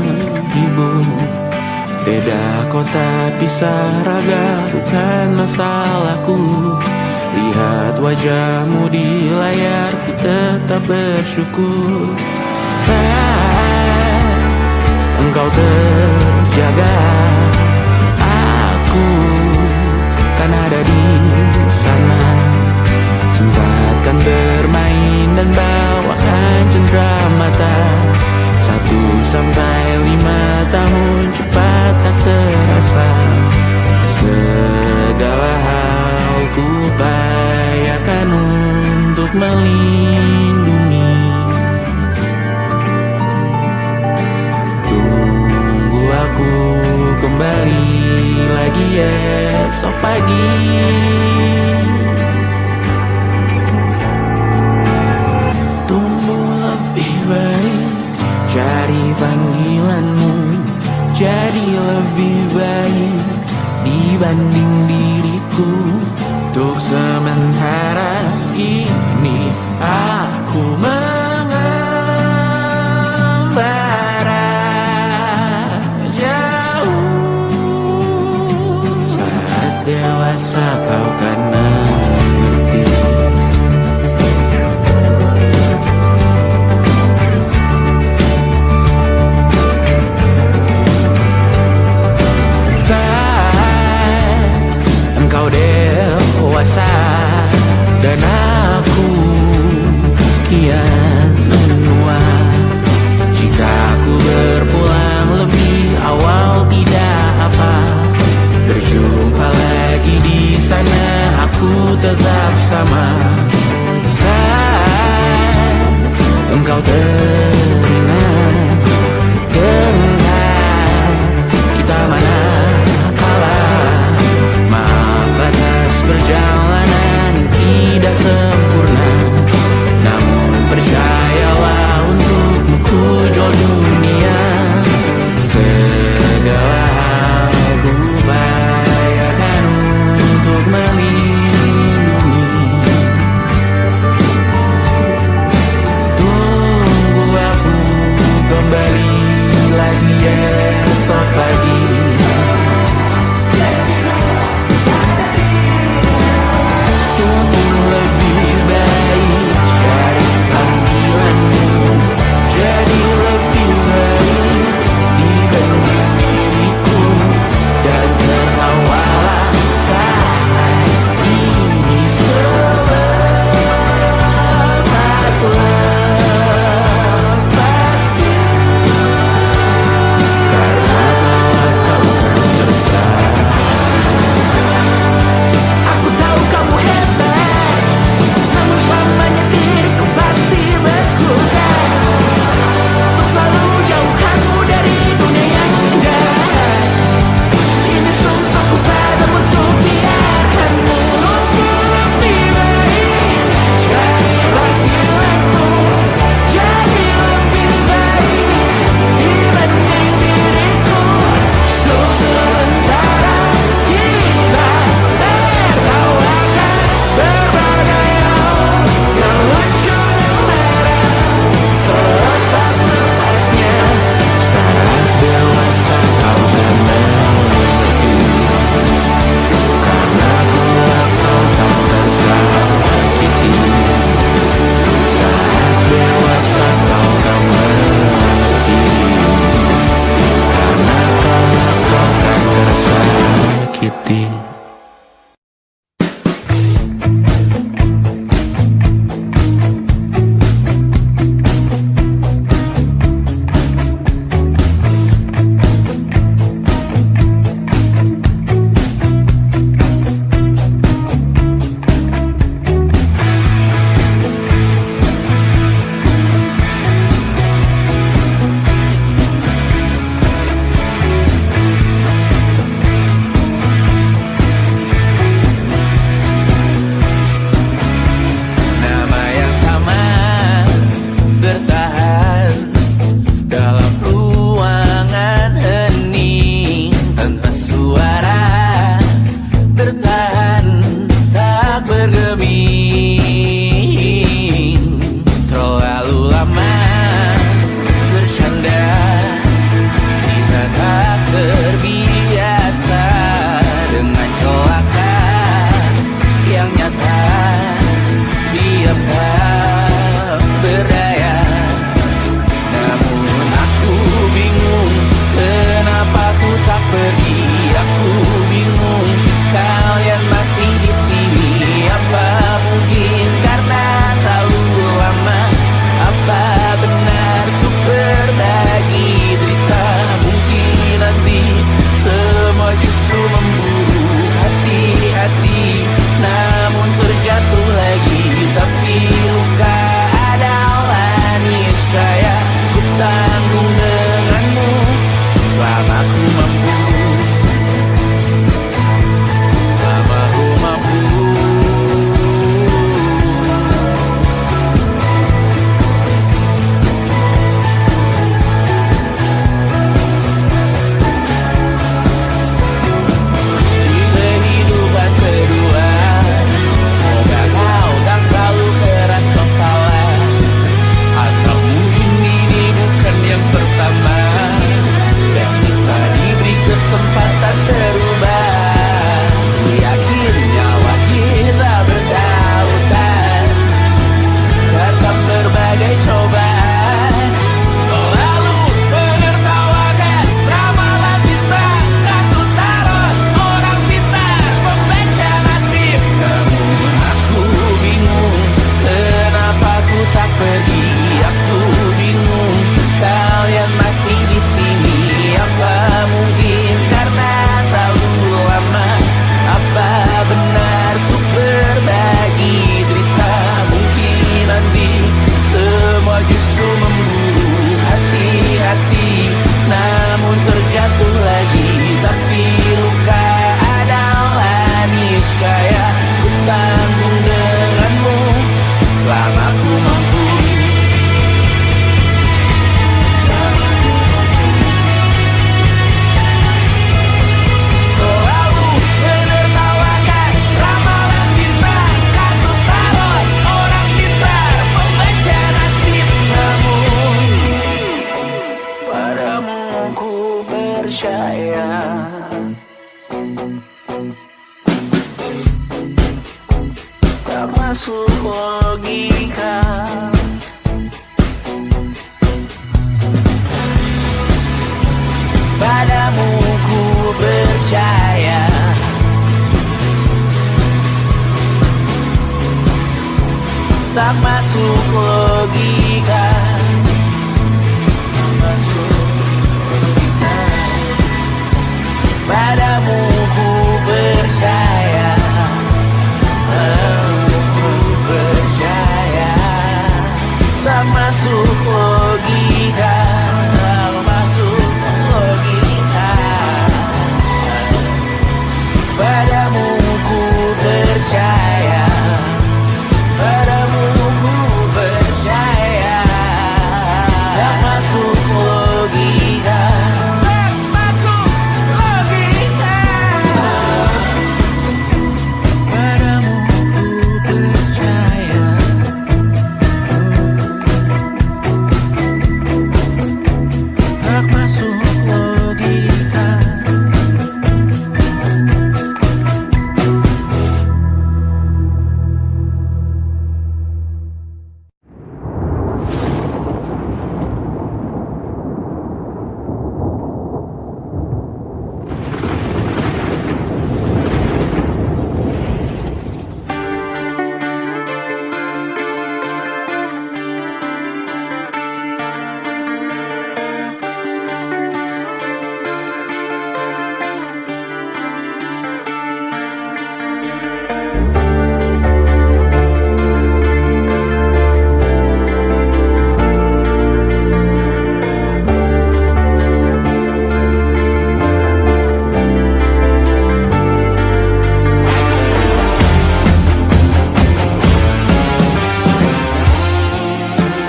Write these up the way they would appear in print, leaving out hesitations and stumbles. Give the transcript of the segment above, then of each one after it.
menghibur. Beda kota pisah raga bukan masalahku. Lihat wajahmu di layar, ku tetap bersyukur. Saat engkau terjaga, aku kan ada di sana. Sempatkan bermain dan bawakan cenderamata. 1 sampai 5 tahun cepat tak terasa. Segala hal ku upayakan untuk melindungi. Tunggu aku kembali lagi esok pagi. Tumbuh lebih baik, cari panggilanmu, jadi lebih baik dibanding diriku. Untuk sementara ini aku mengembara jauh. Saat dewasa kau kan mengerti. Engkau dewasa dan aku percaya. Tak masuk logika. Padamu ku percaya. Tak masuk logika. Tak masuk logika. Padamu ku percaya. Padamu ku percaya. Tak masuk logika. Tak masuk logika. Padamu ku percaya. Padamu ku percaya. Tak masuk logika. Tak masuk logika. Padamu ku percaya. Tak masuk logika.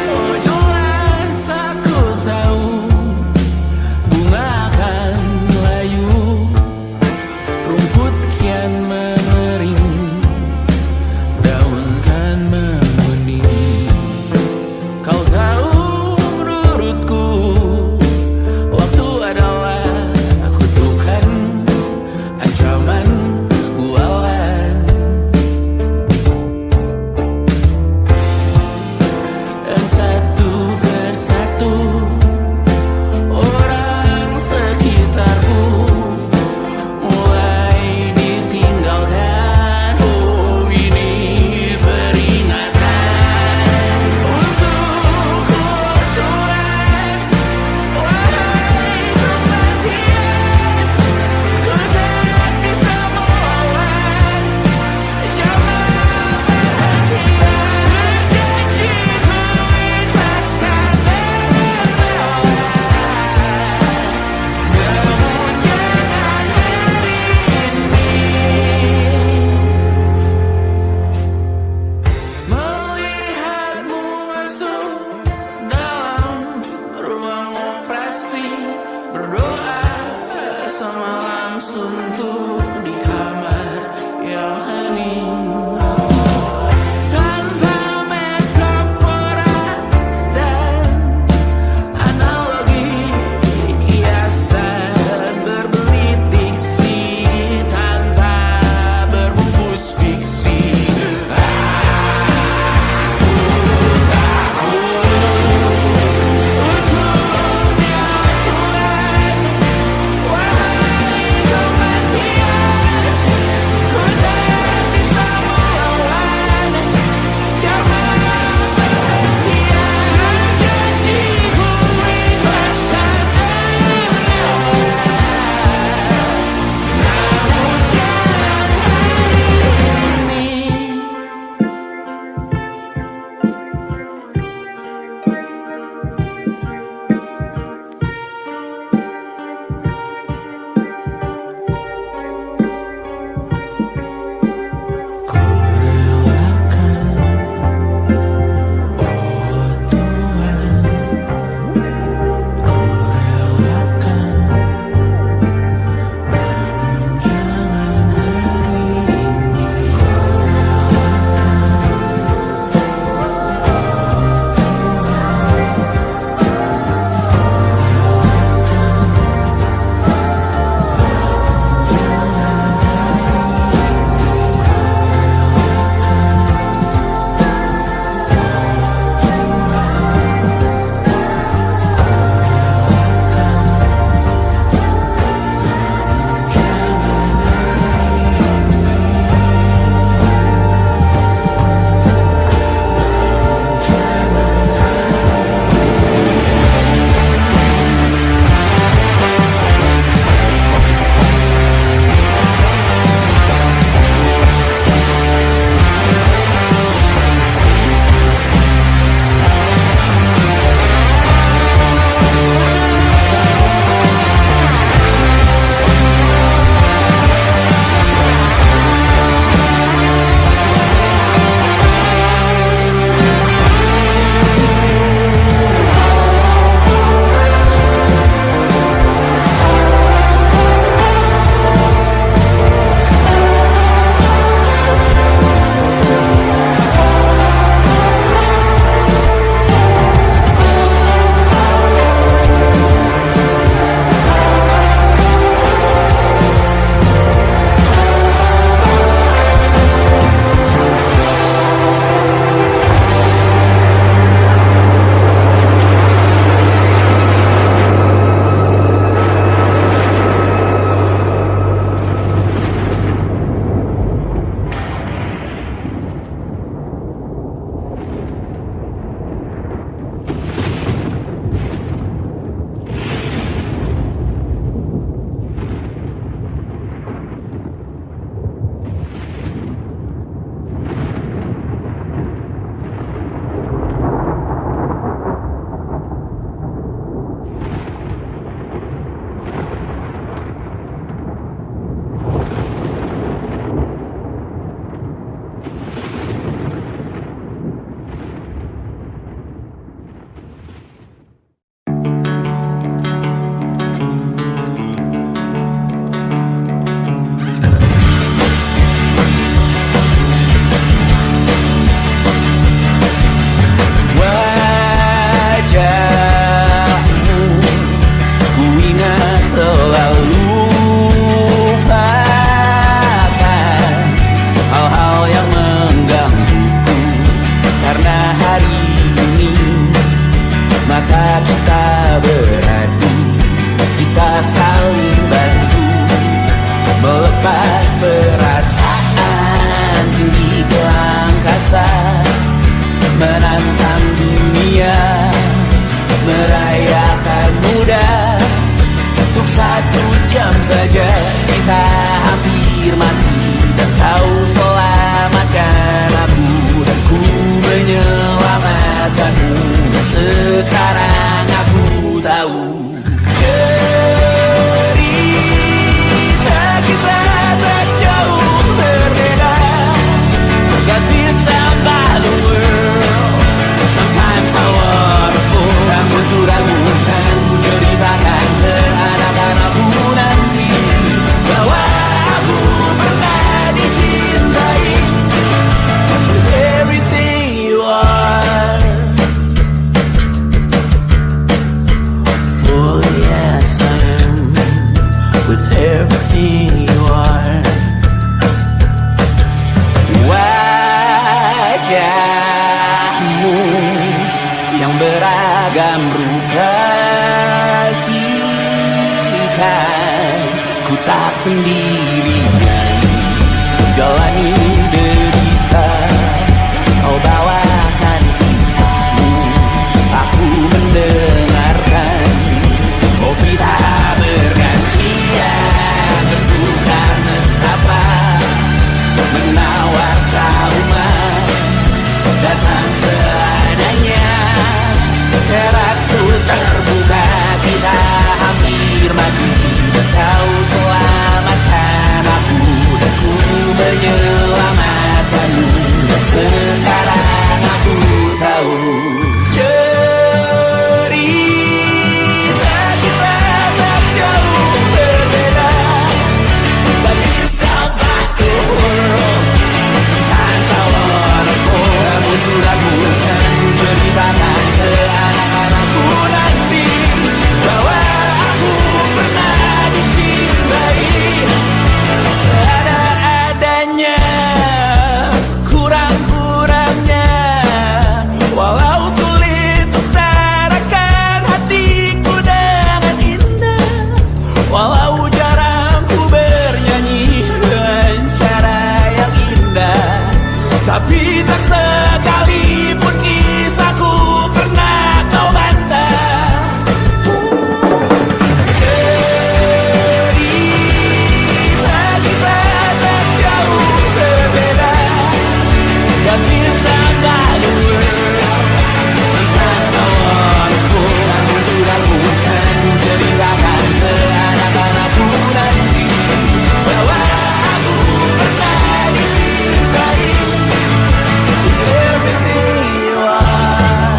Oh jelas aku tahu bunga akan layu, rumput kian mengering, daun kan menguning. Kau tahu menurutku waktu adalah kutukan, ancaman, bualan. Dan satu persatu orang sekitarku mulai ditinggalkan. Oh ini peringatan untukku Tuhan. Wahai kematian, ku tak bisa melawan. Jangan berhenti. Berjanjiku ikhlaskan menawan. Namun jangan hari ini melihatmu masuk dalam ruang operasi, berdoa semalam suntuk di kamar yang hening. Tanpa metafora dan analogi, kiasan berbelit diksi tanpa berbungkus fiksi. Untuknya Tuhan, wahai kematian. ingat selalu lupakan hal-hal yang menggangguku. Karena hari ini maka kita beradu, kita saling bantu melepas perasaan tinggi ke angkasa, menantang dunia, merayakan muda. Untuk 1 jam saja kita hampir mati, dan kau selamatkan aku, dan ku menyelamatkanmu. Dan sekarang aku tahu cerita kita tak jauh berbeda. Got this about the world. Sometimes I waterfall. Namun suratmu kan ku ceritakan ke anak-anakku nanti bahwa aku pernah dicintai with everything you are. For yes I am with everything you are. Wajahmu yang beragam rupa pastikan ku tak sendirian jalani derita. Kau bawakan kisahmu, aku mendengarkan. Oh kita bergantian bertukar nestapa, menawar trauma, datang seadanya. Teras ku terbuka, kita hampir mati, dan kau selamatkan aku, dan ku menyelamatkanmu. Dan sekarang aku tahu cerita kita tak jauh berbeda. But it's about the world. Sometimes I wanna fall. Namun suratmu kan ku ceritakan ke anak-anakku nanti bahwa aku pernah dicintai seadanya, sekurang-kurangnya. Walau sulit utarakan hatiku dengan indah, walau jarang ku bernyanyi dengan cara yang indah, tapi tak sekalipun kisahku pernah kau bantah. Cerita kita tak jauh berbeda, but it's about the world. Sometimes I wanna fall. Namun suratmu kan ku ceritakan ke anak-anakku nanti bahwa aku pernah dicintai with everything you are.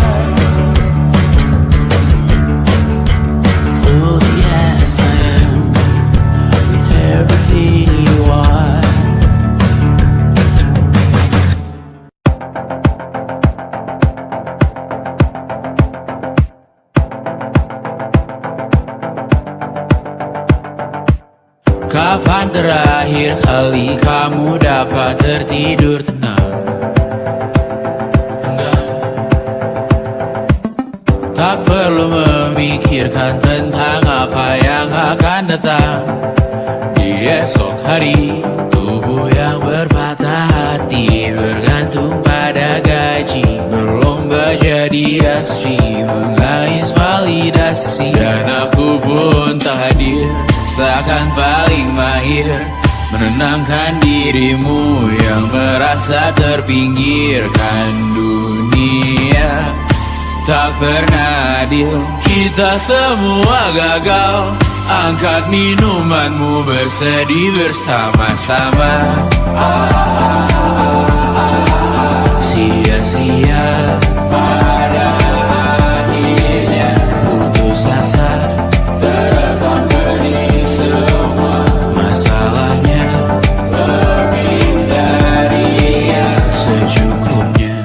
Fully yes I am with everything you are. Kapan terakhir kali kamu dapat tertidur tenang? Tak perlu memikirkan tentang apa yang akan datang di esok hari. Tubuh yang berpatah hati bergantung pada gaji, berlomba jadi asri, mengais validasi. Dan aku pun tak hadir, seakan paling mahir menenangkan dirimu yang merasa terpinggirkan dunia. Tak pernah adil, kita semua gagal. Angkat minumanmu, bersedih bersama-sama. Sia-sia pada akhirnya putus asa, terekam pedih semua. Masalahnya lebih dari yang secukupnya.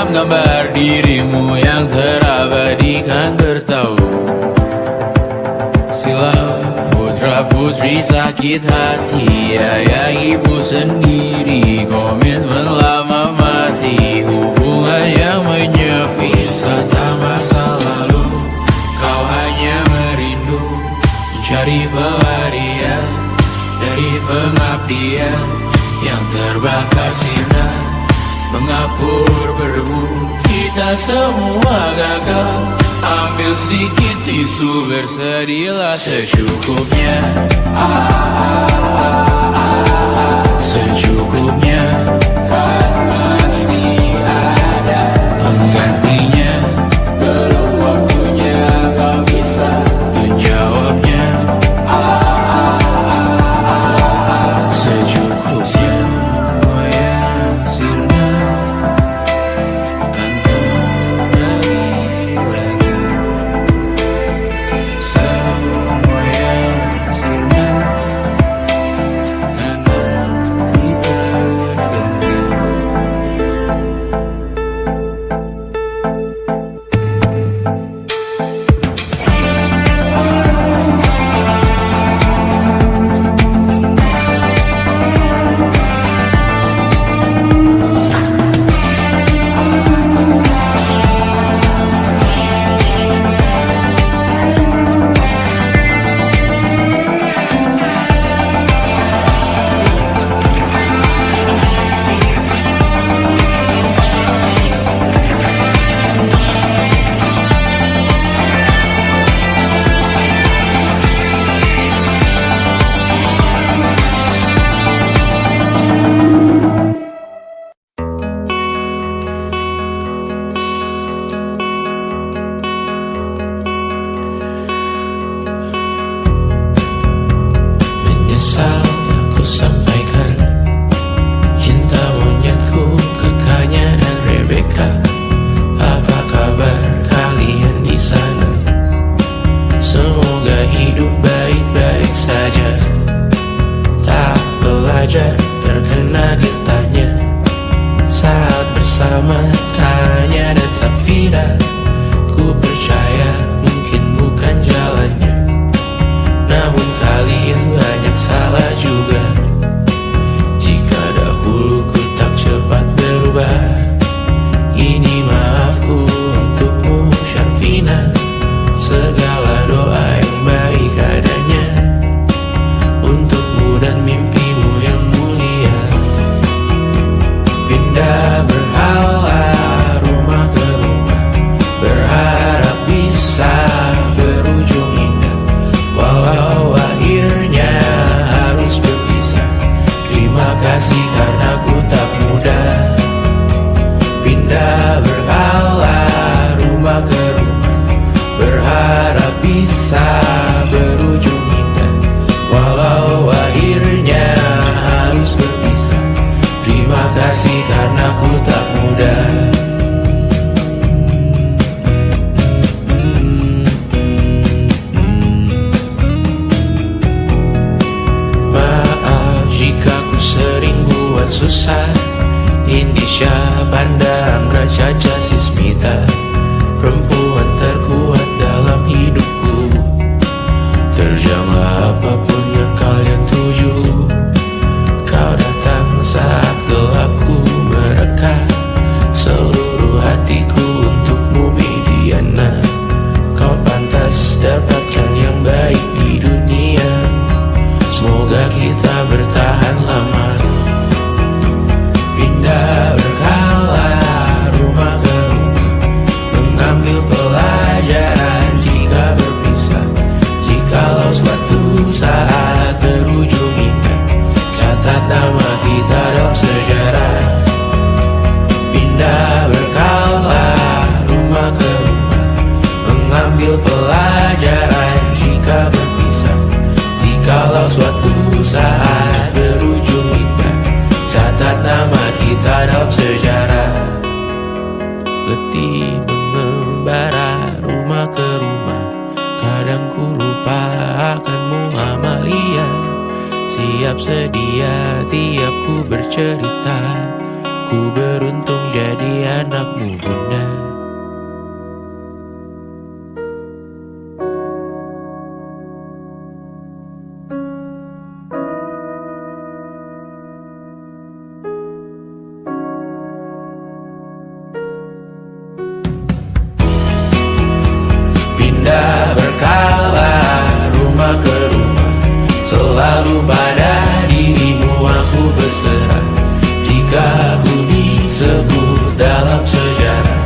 dalam gambar dirimu yang terabadikan bertahu. Silam putra putri sakit hati, ayah ibu sendiri komitmen lama mati, hubungan yang menyepi. Wisata masa lalu, kau hanya merindu mencari pelarian dari pengabdian yang terbakar sinar, mengapur berdebu. Kita semua gagal. Ambil sedikit tisu, bersedihlah secukupnya. Secukupnya, kan masih ada penggantinya. Belum waktunya kau bisa menjawabnya. Secukupnya, oh ya sirna, kan kembali lagi. Semua yang sirna, karena kita berganti. Menyesal aku sampaikan cinta monyetku ke Kanya dan Rebecca. Apa kabar kalian di sana? Semoga hidup baik-baik saja. Tak belajar terkena getahnya saat bersama Tanya dan Safira. Ku percaya mungkin bukan jalannya, namun kalian banyak salah juga. Jika dahulu ku tak cepat berubah, ini maafku untukmu Syarfina. Segala doa yang baik adanya untukmu dan mimpimu yang mulia. Pindah berhala rumah ke rumah, berharap bisa berujung indah. Walau akhirnya harus berpisah, terima kasih karena ku tak mudah. Pindah berhala rumah ke rumah, berharap bisa berujung indah. Walau akhirnya harus berpisah, terima kasih karena ku tak mudah. Maaf jika ku sering buat susah. Indisha, Panda, Anggra, Caca, Sismita, perempuan terkuat dalam hidupku. Terjanglah apapun yang kalian tuju. Kau datang saat gelapku mereka. Seluruh hatiku untukmu Bidiana. Kau pantas dapatkan yang baik di dunia. Semoga kita bertahan lama. Pindah berkala rumah ke rumah, mengambil pelajaran jika berpisah. Jikalau suatu saat berujung indah, catat nama kita dalam sejarah. Pindah berkala rumah ke rumah, mengambil pelajaran jika berpisah. Jikalau suatu saat berujung indah, catat nama kita dalam sejarah. Letih mengembara rumah ke rumah, kadang ku lupa akanmu Amalia. Siap sedia tiap ku bercerita, Ku beruntung jadi anakmu, Bunda. Pindah berkala rumah ke rumah, selalu pada dirimu aku berserah. Jika ku disebut dalam sejarah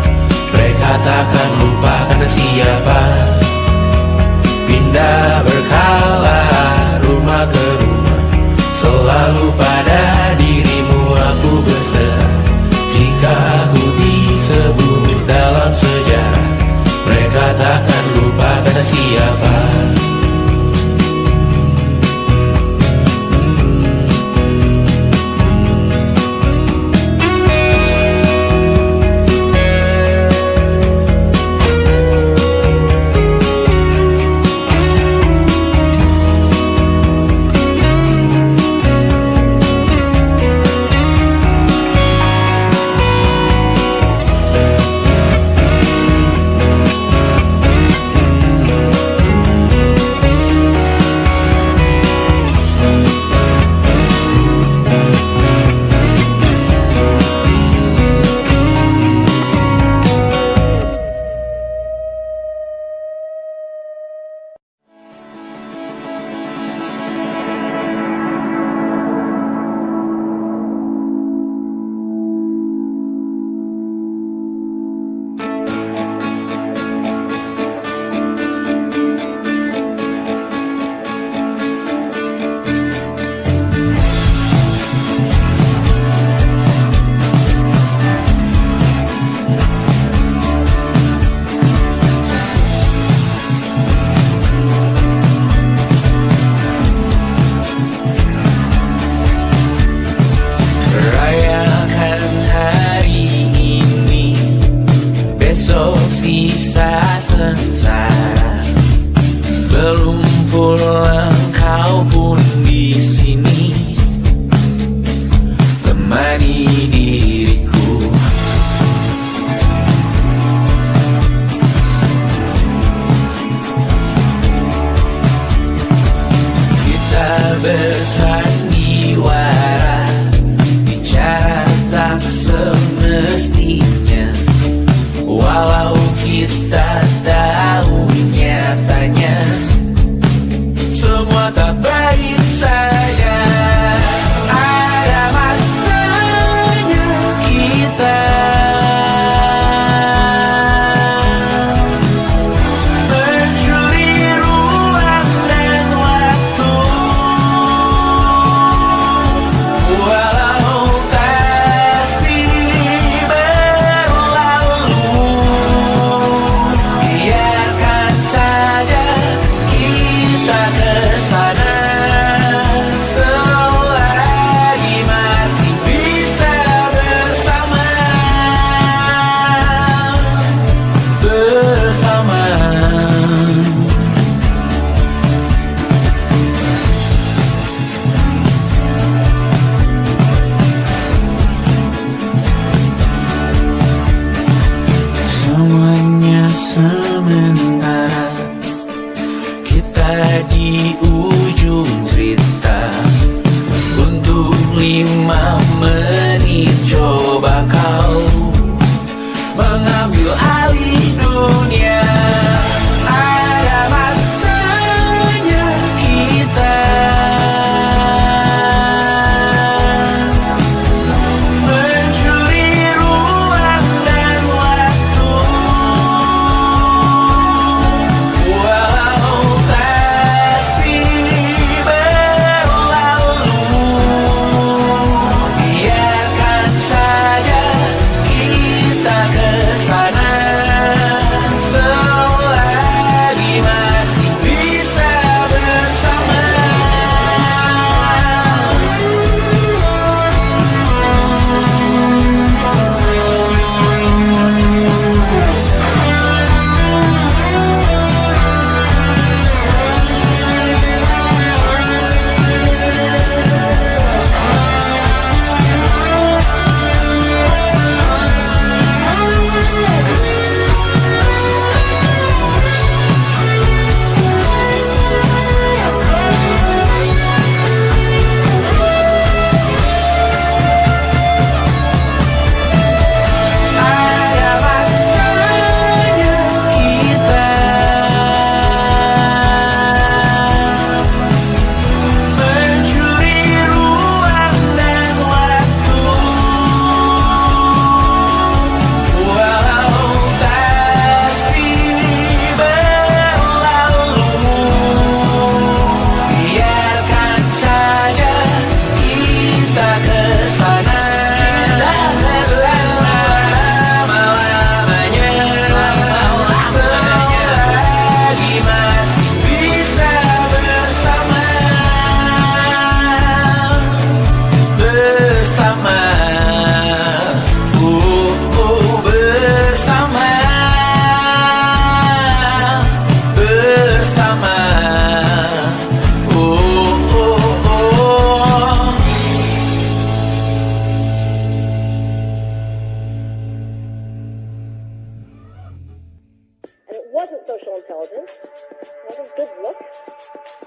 emotional intelligence, it wasn't good looks,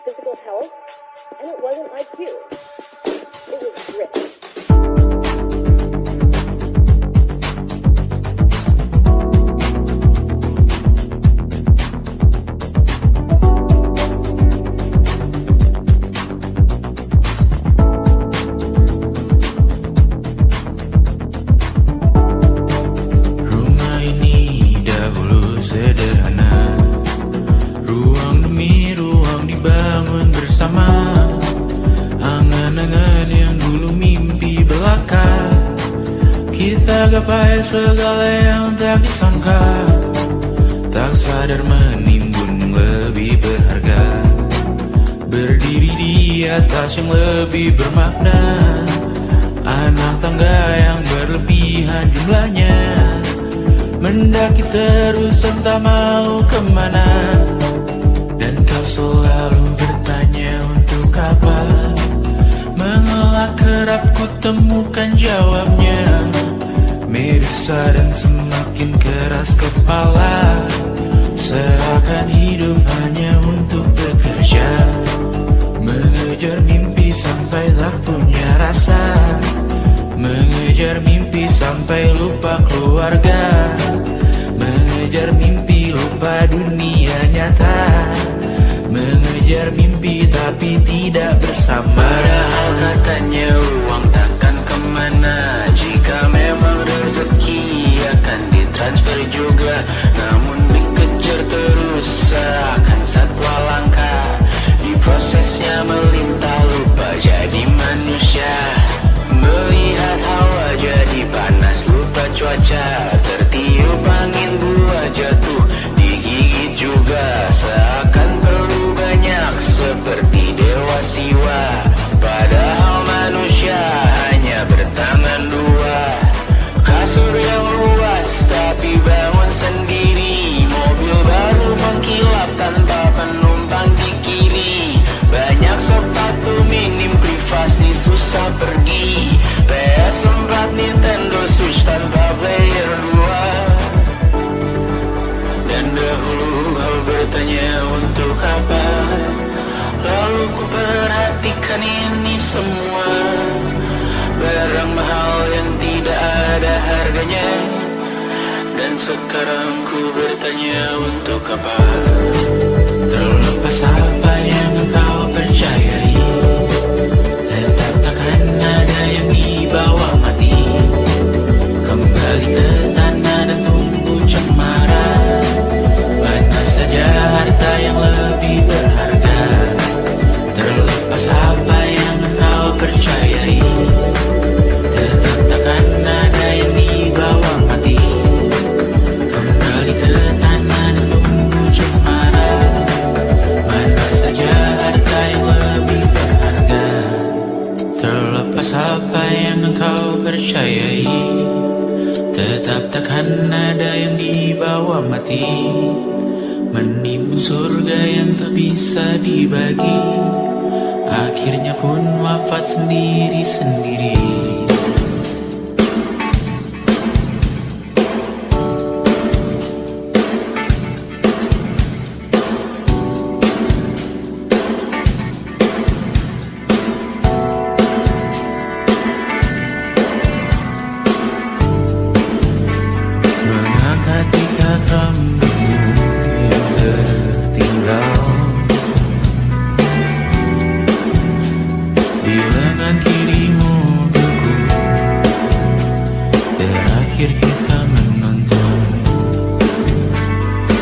physical health, and it wasn't IQ. It was grit. Rumah ini dahulu sederhana, ruang demi ruang dibangun bersama. Angan-angan yang dulu mimpi belaka, kita gapai segala yang tak disangka. Tak sadar menimbun lebih berharga, berdiri di atas yang lebih bermakna. Anak tangga yang berlebihan jumlahnya, mendaki terus entah mau kemana. Dan kau selalu bertanya untuk apa, mengelak kerap ku temukan jawabnya. Meresah dan semakin keras kepala, seakan hidup hanya untuk bekerja, mengejar mimpi sampai tak punya rasa, mengejar mimpi sampai lupa keluarga, mengejar mimpi lupa dunia nyata, mengejar mimpi tapi tidak bersama. Padahal katanya uang takkan kemana, jika memang rezeki akan ditransfer juga. Namun dikejar terus seakan satwa langka, di prosesnya melintas lupa jadi manusia. Melihat hawa jadi panas lupa cuaca, tertiup angin buah jatuh digigit juga. Seakan perlu banyak seperti dewa siwa, padahal manusia hanya bertangan dua. Kasur yang luas tapi bangun sendiri, mobil baru mengkilap tanpa penumpang di kiri. Banyak sepatu minim privasi susah pergi, PS4 Nintendo Switch tanpa player 2. Dan dahulu kau bertanya untuk apa, lalu ku perhatikan ini semua, barang mahal yang tidak ada harganya. Dan sekarang ku bertanya untuk apa, terlepas apa yang engkau percayai, tetap takkan ada yang dibawa mati. Kembali ke tanah dan tumbuh cemara, mana saja harta yang lebih berharga. Terlepas apa yang engkau percayai, tetap takkan ada yang dibawa mati. Kembali ke tanah dan tumbuh cemara, mana saja harta yang lebih berharga. Terlepas apa yang engkau percayai, tetap takkan ada yang dibawa mati. Menimbun surga yang tak bisa dibagi, akhirnya pun wafat sendiri-sendiri. Mengangkat ikat rambutmu yang tertinggal di lengan kirimu beku, terakhir kita menonton.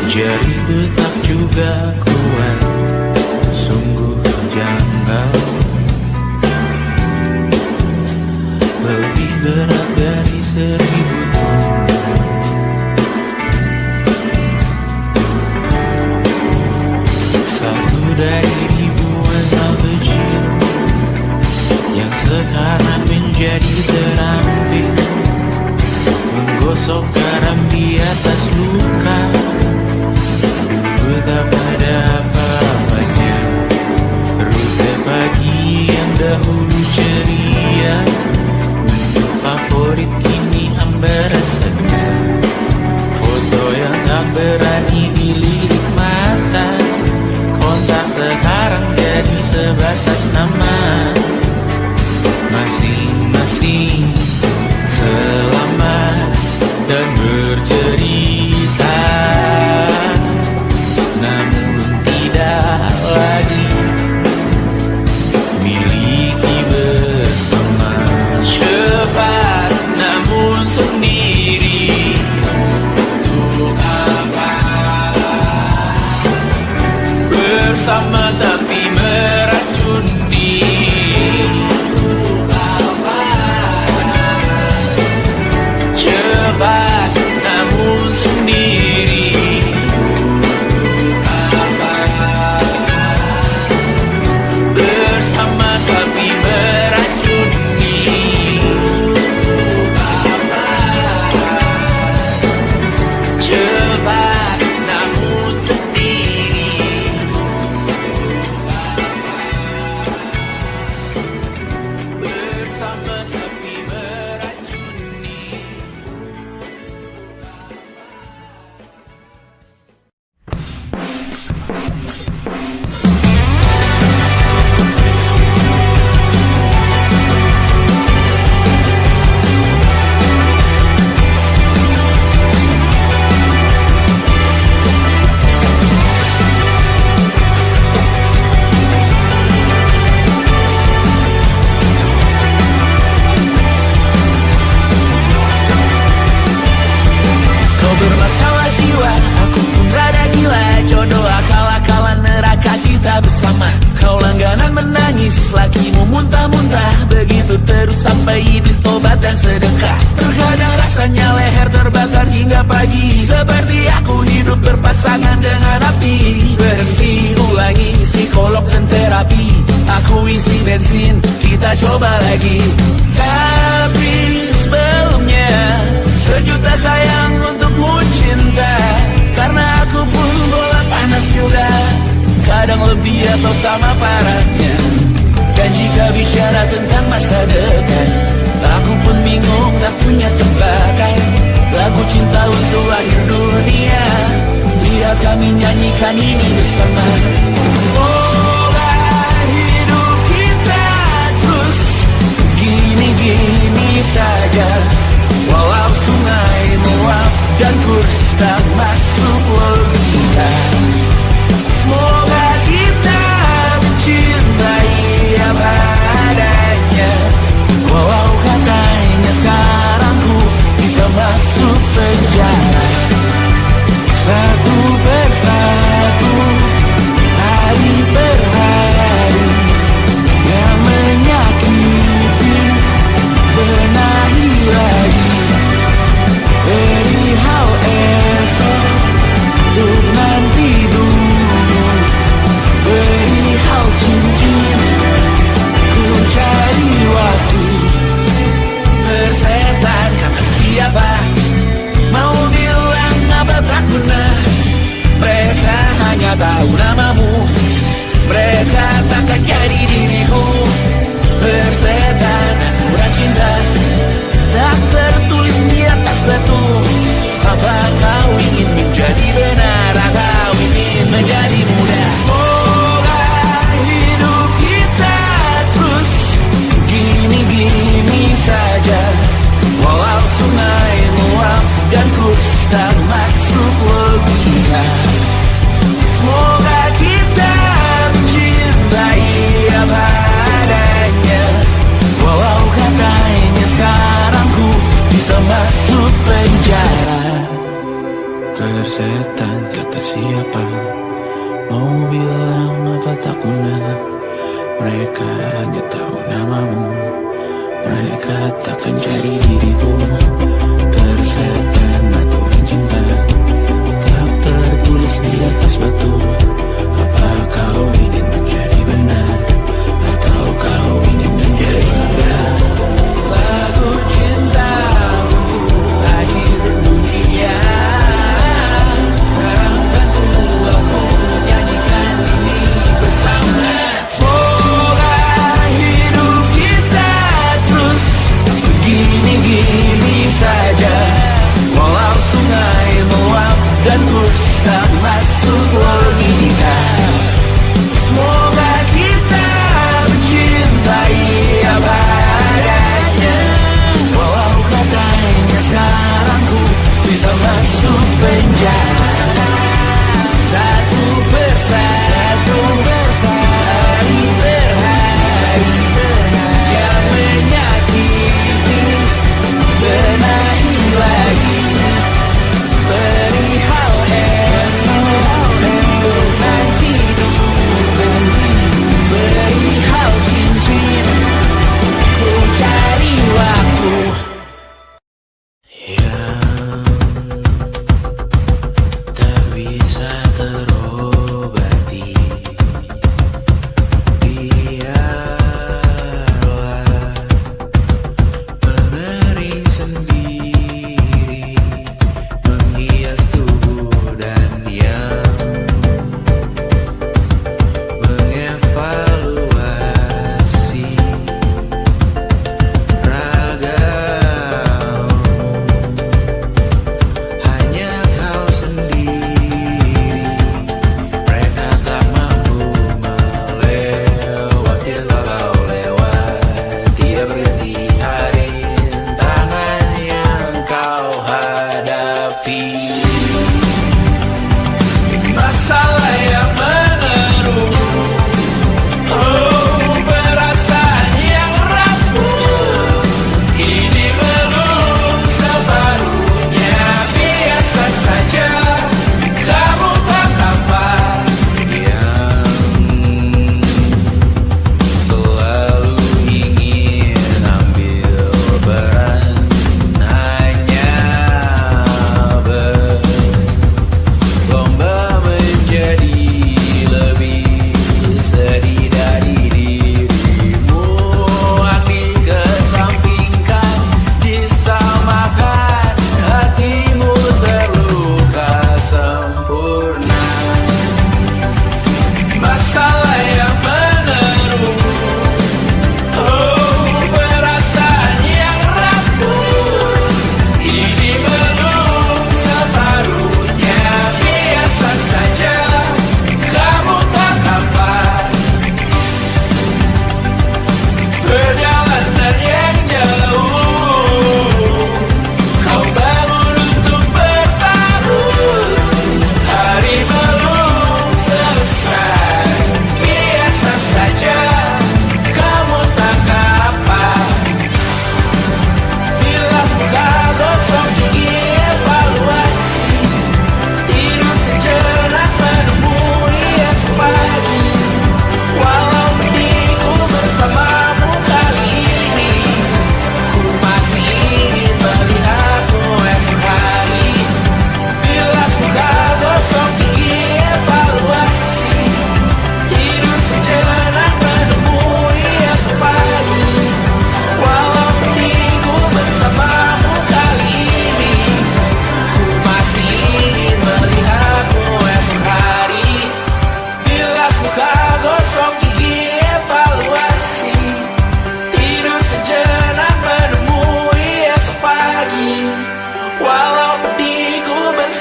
Jariku tak juga kuat, sungguh janggal, lebih berat dari 1000 ton. Satu dari ribuan hal kecil yang sekarang menjadi terampil, menggosok garam di atas luka. Dulu tak ada apa-apanya, rute pagi yang dahulu ceria, menu favorit kini hambar rasanya. Foto yang tak berani dilirik jiwa. Aku pun rada gila, jodoh akal-akalan neraka kita bersama. Kau langganan menangis, lakimu muntah-muntah. Begitu terus sampai iblis tobat dan sedekah. Terkadang rasanya leher terbakar hingga pagi, seperti aku hidup berpasangan dengan api. Berhenti, ulangi psikolog dan terapi. Aku isi bensin, kita coba lagi. Tapi sebelumnya, sejuta sayang untukmu cinta. Karena aku pun bola panas juga, kadang lebih atau sama parahnya. Dan jika bicara tentang masa depan, aku pun bingung tak punya tebakan. Lagu cinta untuk akhir dunia, lihat kami nyanyikan ini bersama. Semoga hidup kita terus gini-gini saja. Walau sungai meluap dan kurs tak masuk logika. Semoga kita mencintai apa adanya. Walau katanya sekarang ku bisa masuk penjara. Satu persatu, hari per hari, yang menyakiti benahi lagi. Perihal esok, untuk nanti dulu. Perihal cincin, ku cari waktu. Bersetan kata siapa, mau bilang apa tak guna. Mereka hanya tahu namamu, mereka takkan jadi diriku. Bersetan aturan cinta, tak tertulis di atas batu. Apa kau ingin menjadi benar atau ingin menjadi muda? Semoga hidup kita terus gini-gini saja. Walau sungai meluap dan kurs tak masuk logika. Semoga kita mencintai apa adanya. Walau katanya sekarang ku bisa masuk penjara. Persetan kata siapa, mau bilang apa tak guna. Mereka hanya tahu namamu, mereka takkan jadi diriku. Persetan aturan cinta, tak tertulis di atas batu. Apa kau ingin menjadi benar atau kau ingin menjadi muda? Lagu cinta untuk akhir dunia, sekarang bantu aku nyanyikan ini bersama. Semoga hidup kita terus begini-gini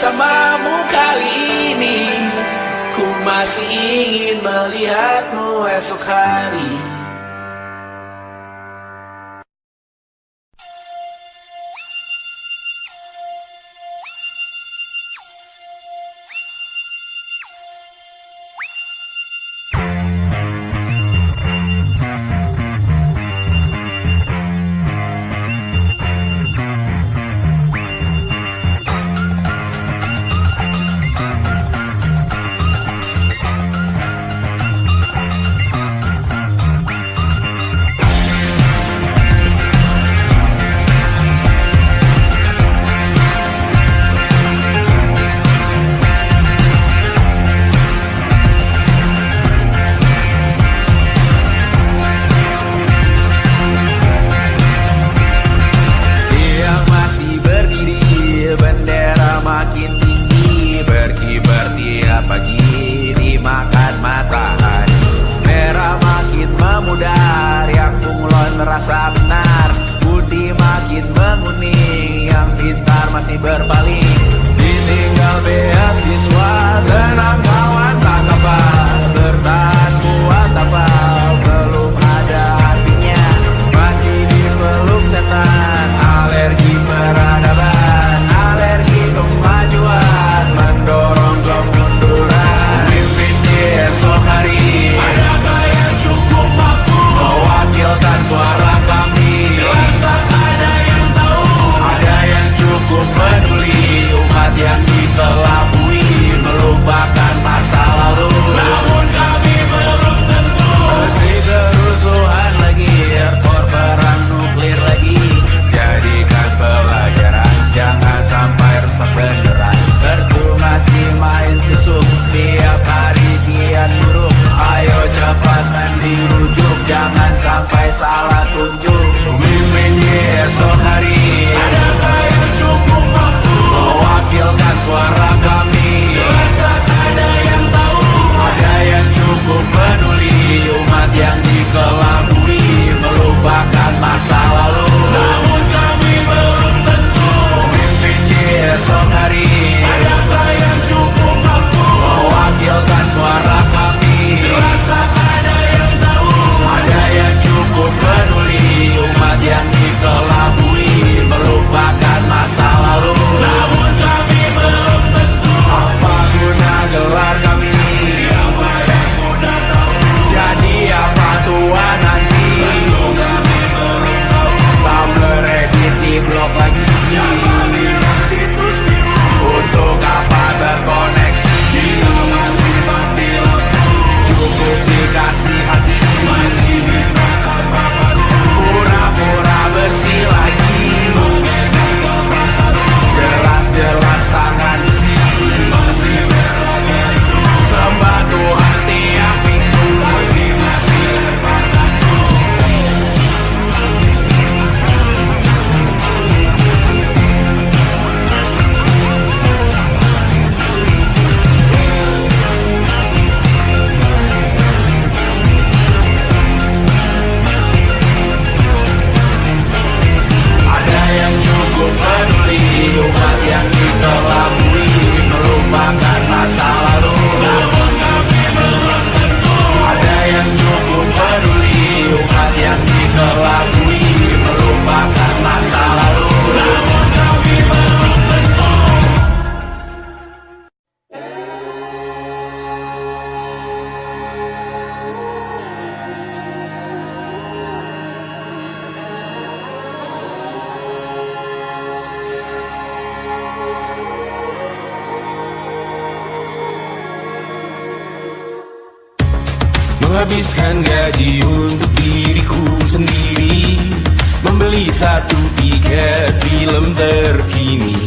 bersamamu kali ini. Ku masih ingin melihatmu esok hari. Merasa benar, budi makin menguning, yang pintar masih berpaling. Ditinggal beasiswa, tenang kawan tak kabar, bertahan kuat apa, belum ada artinya, masih dipeluk setan, alergi peradaban, alergi kemajuan, mendorong kemunduran. Mimpin di esok hari, adakah yang cukup mampu mewakilkan suara kami? Jelas tak ada yang tahu, ada yang cukup peduli, umat yang dikelabui, melupakan masa lalu. Namun kami belum tentu. Menteri kerusuhan lagi, airport perang nuklir lagi. Jadikan pelajaran, jangan sampai rusak beneran. Percuma masih main tusuk, tiap hari kian buruk. Ayo cepat mending rujuk, jangan sampai salah tunjuk. Mimpin di esok hari, adakah yang cukup mampu mewakilkan suara kami? Jelas tak ada yang tahu, ada yang cukup peduli, umat yang dikelabui, melupakan masa lalu. Namun kami belum tentu. Mimpin di esok hari, adakah yang cukup mampu mewakilkan suara kami? Jelas tak ada yang tahu, ada yang cukup peduli, umat yang dikelabui, melupakan masa lalu. Namun kami belum tentu. Apa guna gelar kami? Siapa yang sudah tahu? Jadi apa tua nanti? Tentu kami belum tahu. Tabler edit di blog lagi. Siapa bilang situs tiru? Untuk apa terkoneksi? Jika masih mati lampu, cukup dikasih hati. Masih mintakan baru, pura-pura bersih lagi. Jelas-jelas tangan besi, masih berlaga itu. Sembah Tuhan tiap minggu, tapi masih berpangatu. Ada yang cukup peduli, umat yang dikelabui, melupakan masa lalu. Namun kami belum tentu. Ada yang cukup peduli, umat yang dikelabui, melupakan masa lalu. Namun kami belum tentu. Menghabiskan gaji untuk diriku sendiri, membeli satu tiket film terkini,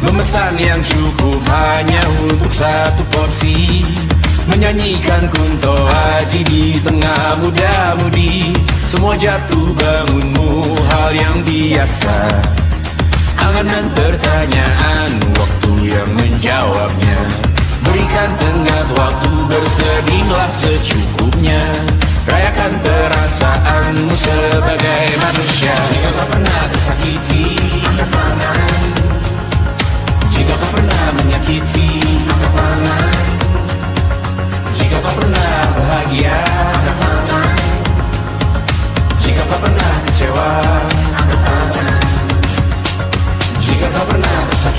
memesan yang cukup hanya untuk satu porsi, menyanyikan Kunto Aji di tengah muda-mudi. Semua jatuh bangunmu hal yang biasa, angan dan pertanyaan, waktu yang menjawabnya. Berikan tengah waktu, bersedihlah secukupnya. Rayakan perasaanmu sebagai manusia. Jika kau pernah tersakiti, angkat tangan. Jika kau pernah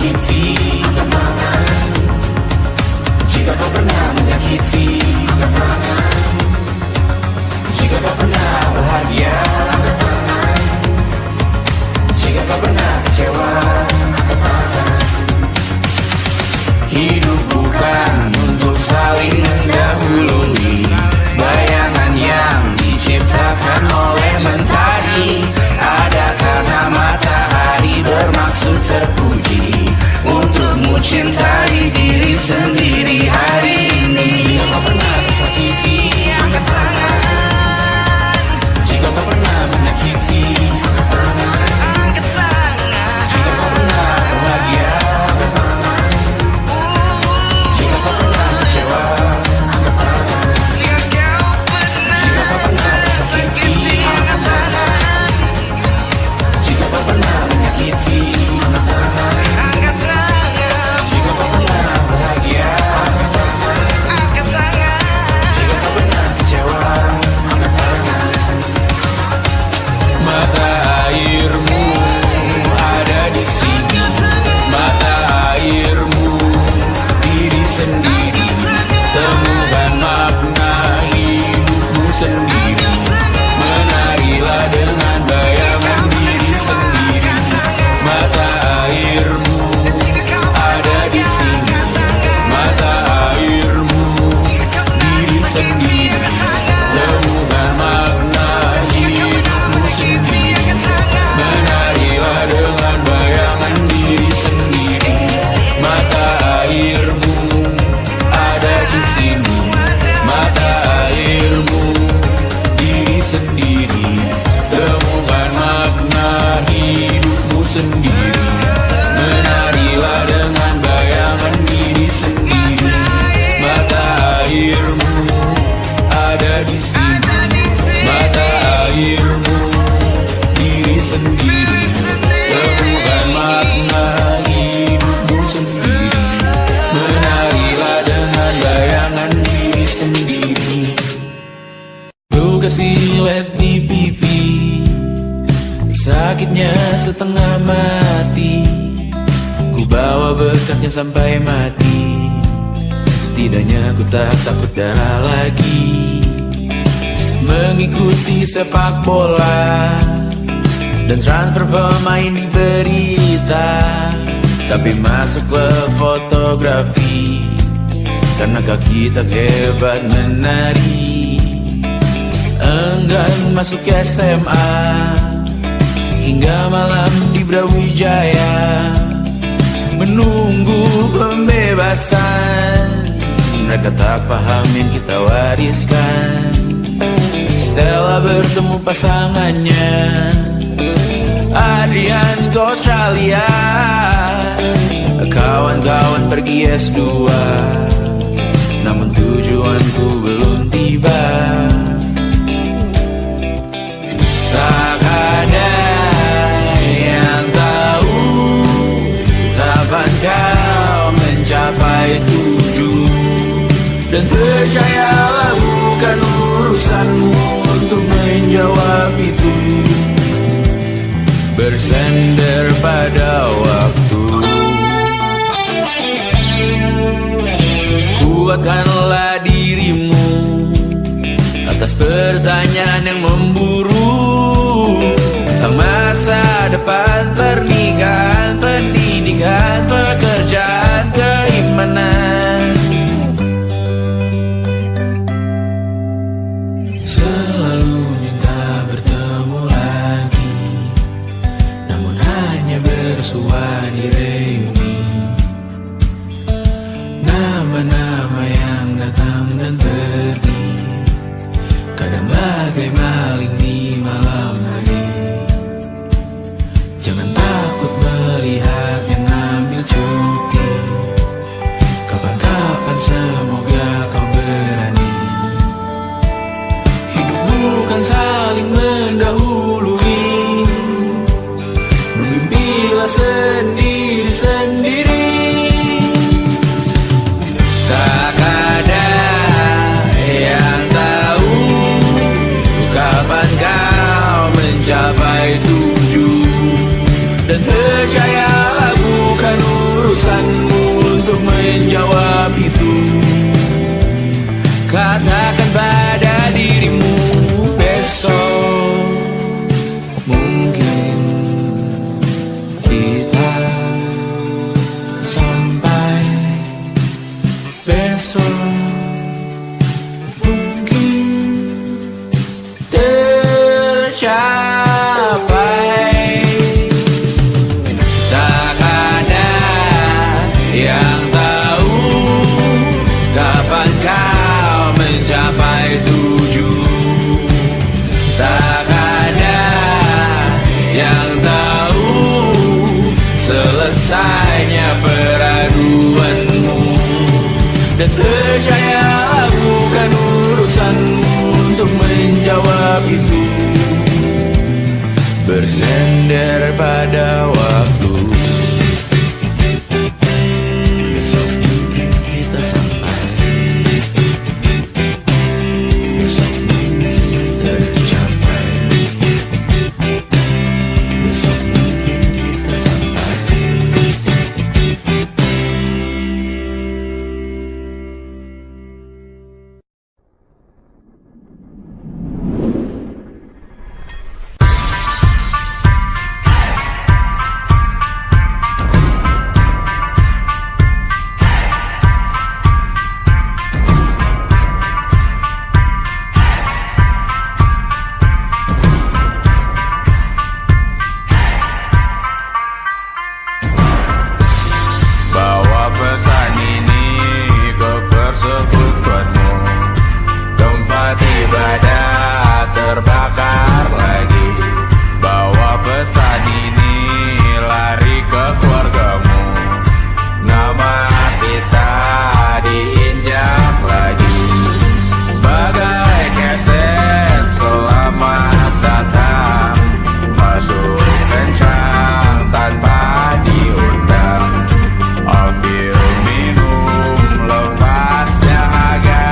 menyakiti. Jika kau pernah menyakiti, jika kau pernah bahagia, jika kau pernah kecewa. Hidup bukan untuk saling mendahului bayangan yang diciptakan oleh mentari. Ada karena matahari bermaksud terpuji untukmu cintai diri sendiri hari ini. Jika kau pernah tersakiti, angkat tangan. Jika kau pernah menyakiti, angkat tangan. Jika kau pernah bahagia, angkat tangan. Jika kau pernah kecewa, angkat tangan. Jika kau pernah tersakiti, angkat tangan. Jika kau pernah menyakiti, angkat tangan. Jika kau pernah bahagia, angkat tangan. Jika kau pernah kecewa, angkat tangan. Mata airmu ada di sini, mata airmu diri sendiri. Temukan makna hidupmu sendiri. Menarilah dengan bayangan diri sendiri. Mata airmu ada di sini, mata airmu diri sendiri. Temukan makna hidupmu sendiri. Menarilah dengan bayangan diri sendiri. Mata airmu ada di sini, mata airmu diri sendiri. Temukan makna hidupmu sendiri. Menarilah dengan bayangan diri sendiri. Mata airmu ada di sini, mata airmu diri sendiri. Temukan makna hidupmu sendiri. Menarilah dengan bayangan diri sendiri. Luka silet di pipi, sakitnya setengah mati. Ku bawa bekasnya sampai mati. Setidaknya ku tak takut darah lagi. Mengikuti sepak bola dan transfer pemain di berita, tapi masuklah fotografi karena kaki tak hebat menari. Enggan masuk SMA hingga malam di Brawijaya menunggu pembebasan. Mereka tak paham yang kita wariskan. Stella bertemu pasangannya Adrian ke Australia. Kawan-kawan pergi S2, namun tujuanku belum tiba. Tak ada yang tahu kapan kau mencapai tujuh. Dan percayalah bukan urusanmu untuk menjawab itu. Bersender pada waktu. Kuatkanlah dirimu atas pertanyaan yang memburu tentang masa depan, pernikahan, pendidikan, pekerjaan, keimanan. Selalu minta bertemu lagi, namun hanya bersua di reuni. Nama-nama yang datang dan pergi, kadang bagai maling di malam hari. Jangan takut melihat yang ambil cuti. Kapan-kapan semoga kau berani. Hidup bukan saling mendahului. Bermimpilah sendiri-sendiri. Tak ada yang tahu kapan kau yang tahu kapan kau mencapai tujuh. Tak ada yang tahu selesainya peraduanmu. Dan percayalah bukan urusanmu untuk menjawab itu. Bersender pada waktu. Besok mungkin kita sampai, besok mungkin tercapai, besok mungkin kita sampai. Bawa pesan ini ke persekutuanmu. Tempat ibadah terbakar lagi. Bawa pesan ini lari ke keluargamu. Nama kita diinjak lagi. Bagai keset selamat datang, masuk kencang tanpa diundang. Ambil minum lepas dahaga,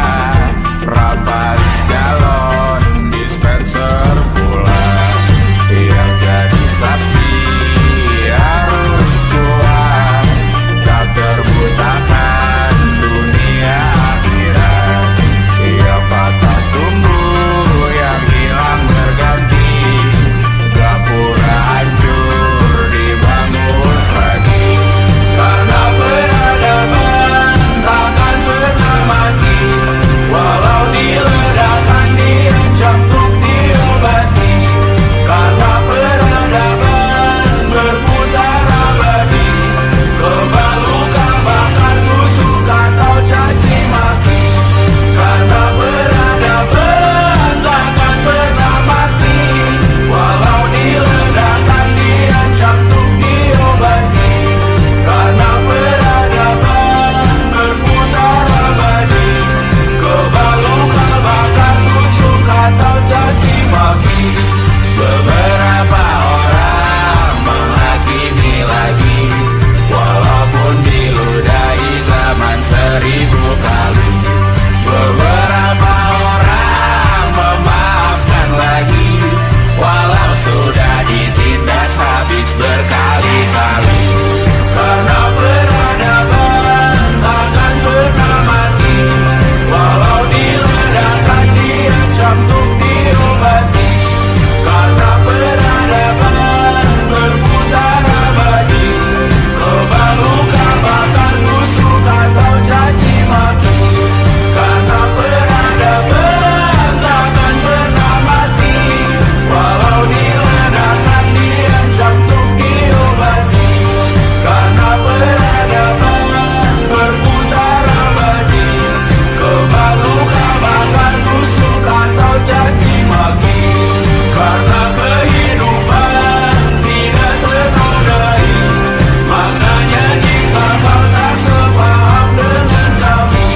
rampas galon dispenser pula. Yang jadi saksi harus kuat, tak terbutakan dunia akhirat. Yang patah tumbuh, yang hilang berganti, gapura hancur dibangun lagi. Karena peradaban takkan pernah mati, walau diledakkan, diancam untuk diobati. Karena peradaban berputar abadi, kebal luka bakar tusuk atau caci maki. Karena peradaban takkan pernah mati, walau diledakkan, diancam untuk diobati. Karena peradaban berputar abadi, kebal luka bakar tusuk atau caci maki. Beberapa orang menghakimi lagi, walaupun diludahi zaman 1000 kali. Beberapa orang memaafkan lagi, walau sudah ditindas habis berkali-kali. Karena peradaban takkan pernah mati, walau diledakkan, diancam untuk diobati. Karena peradaban berputar abadi, kebal luka bakar tusuk atau caci maki. Karena peradaban takkan pernah mati, walau diledakkan, diancam untuk diobati. Karena peradaban berputar abadi, kebal luka bakar tusuk atau caci maki. Karena kehidupan tidak ternodai, maknanya jika kau tak sepaham dengan kami.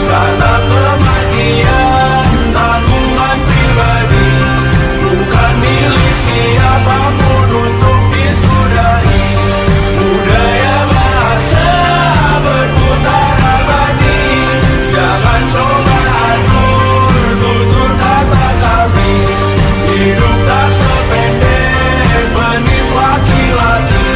Karena kematian tanggungan pribadi, bukan milik siapapun untuk disudahi. Budaya bahasa berputar abadi, jangan coba atur tutur kata kami. Hidup tak sependek manis laki-laki,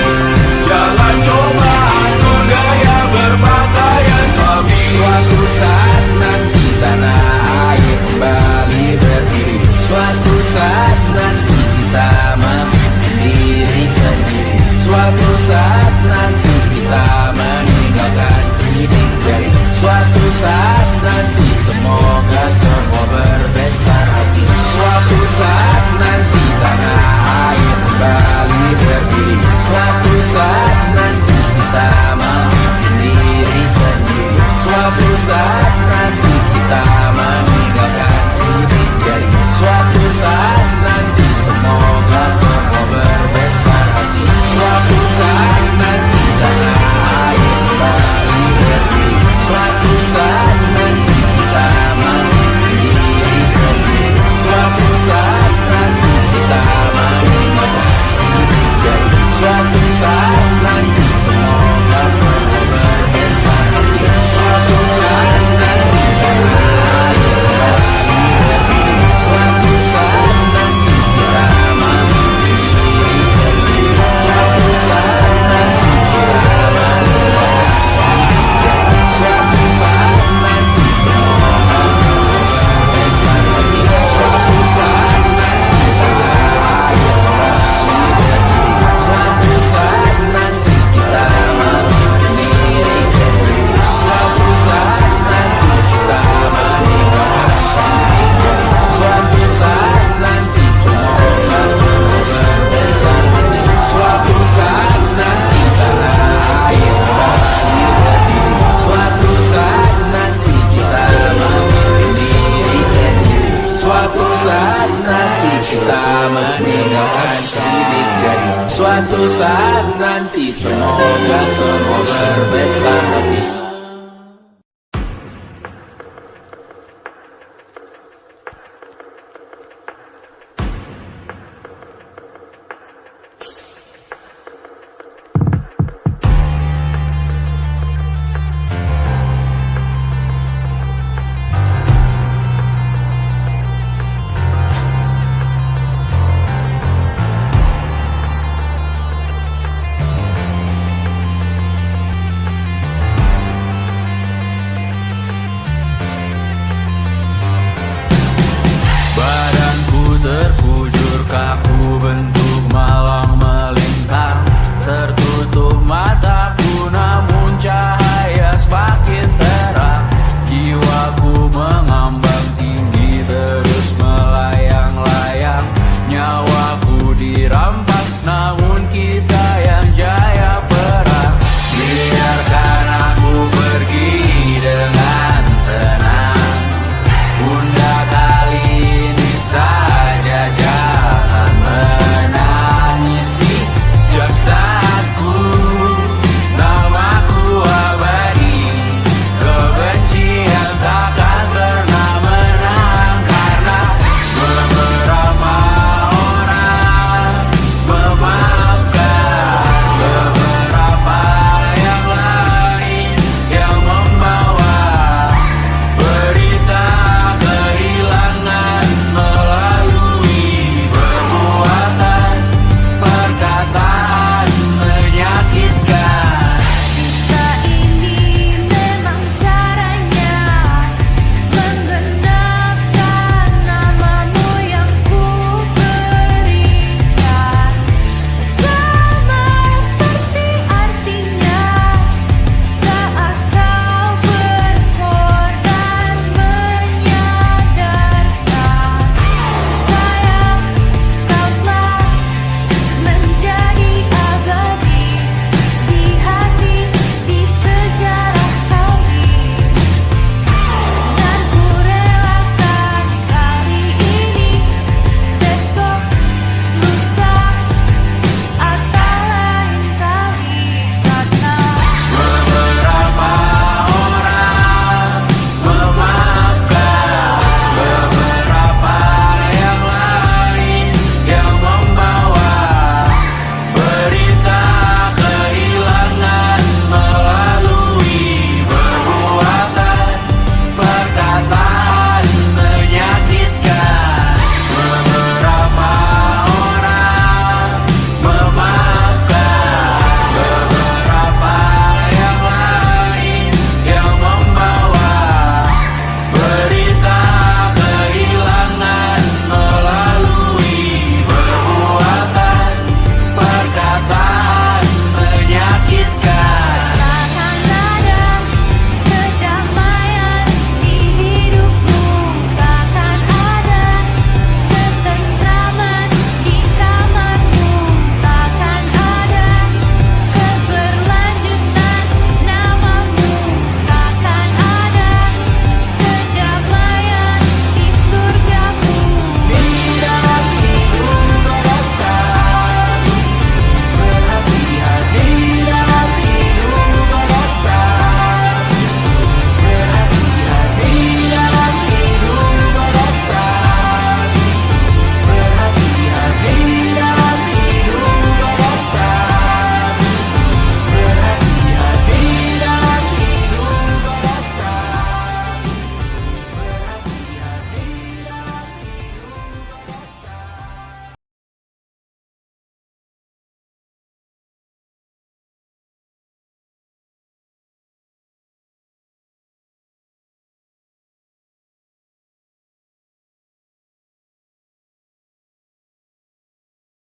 jangan coba atur gaya berpakaian kami. Suatu saat nanti tanah air kembali berdiri, suatu saat nanti kita memimpin diri sendiri, suatu saat nanti kita meninggalkan sidik jari, suatu saat nanti semoga semua berbesar hati. Suatu saat nanti tanah air kembali berdiri, suatu saat nanti kita memimpin saat nanti semoga semua berbesar hati.